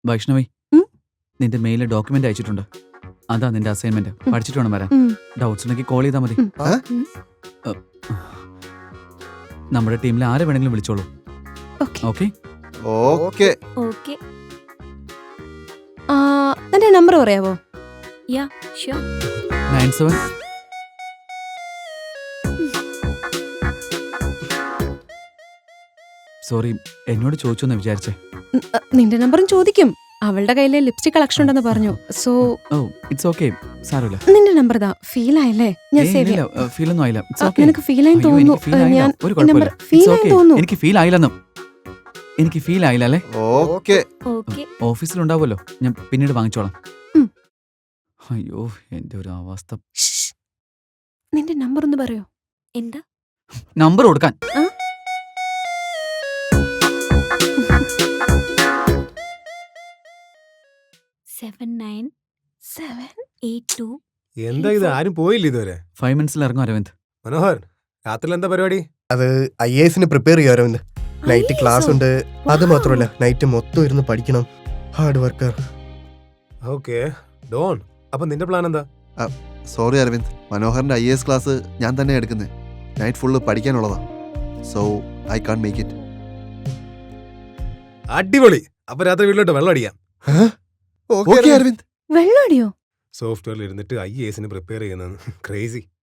വൈഷ്ണവി, ഉം? നിന്റെ മെയിലിൽ ഡോക്യുമെന്റ് അയച്ചിട്ടുണ്ട്. അതാ നിന്റെ അസൈൻമെന്റ്. പഠിച്ചിട്ട് വേണം വരാൻ. ഡൗട്ട്സ് ഉണ്ടെങ്കിൽ കോൾ ചെയ്താൽ മതി. നമ്മുടെ ടീമിൽ ആരെ വേണമെങ്കിലും വിളിച്ചോളൂ. ഓക്കെ? ഓക്കെ. ഓക്കെ. എന്റെ നമ്പർ പറയാവോ? യാ ഷ്യൂർ. 97. സോറി, എന്നോട് ചോദിച്ചോന്ന് വിചാരിച്ചേ. നിന്റെ നമ്പറും ചോദിക്കും. അവളുടെ കയ്യിലെ ലിപ്സ്റ്റിക് കളക്ഷൻ ഉണ്ടെന്ന് പറഞ്ഞു. സോ ഓ, ഇറ്റ്സ് ഓക്കെ, സാരമില്ല. നിന്റെ നമ്പർ ദാ. ഫീൽ ആയല്ലേ? ഞാൻ സേവ് ചെയ്യാം. ഫീൽ ഒന്നും ആയില്ല. It's okay. നിനക്ക് ഫീൽ ആയി അയ്യോ, തോന്നുന്നു. എനിക്ക് feel ആയില്ല. ഞാൻ ഒരു ഈ നമ്പർ കുഴപ്പമില്ല. ഫീൽ It's ആയി okay. തോന്നുന്നു. എനിക്ക് ഫീൽ ആയില്ലെന്നും. എനിക്ക് ഫീൽ ആയില്ല അല്ലേ? ഓക്കെ. ഓക്കെ. ഓഫീസിലുണ്ടാവുമല്ലോ, ഞാൻ പിന്നീട് വാങ്ങിച്ചോളാം. ഉം. അയ്യോ, എന്റെ ഒരു അവസ്ഥ. ശ്ശ്. നിന്റെ നമ്പർ ഒന്ന് പറയോ? എന്താ? നമ്പർ കൊടുക്കാൻ. ആ? സെവൻ 82. എന്താ ഇത്, ആരും പോയില്ല ഇതുവരെ? 5 മിനിറ്റ്സിൽ ഇറങ്ങും അരവിന്ദ്. മനോഹർ, രാത്രിയിൽ എന്താ പരിപാടി? അത് IAS പ്രിപ്പയർ ചെയ്യാം അരവിന്ദ്. നൈറ്റ് IAS ക്ലാസ് ഓ? ഉണ്ട്. അത് Wow. മാത്രമല്ല നൈറ്റ് മൊത്തം ഇരുന്ന് പഠിക്കണം. Hard worker. ഓക്കെ ഡോൺ, അപ്പൊ നിന്റെ പ്ലാൻ എന്താ? സോറി അരവിന്ദ്, മനോഹറിന്റെ IAS ക്ലാസ് ഞാൻ തന്നെ എടുക്കുന്നത്. നൈറ്റ് ഫുള്ള് പഠിക്കാനുള്ളതാ. So I can't make it. അടിപൊളി. അപ്പൊ രാത്രി വീട്ടിലോട്ട് വെള്ളം അടിക്കാം. ഓക്കെ അരവിന്ദ്. വെള്ളമടിയോ? സോഫ്റ്റ്വെയറിൽ ഇരുന്നിട്ട് IAS പ്രിപ്പയർ ചെയ്യുന്നത് ക്രേസി.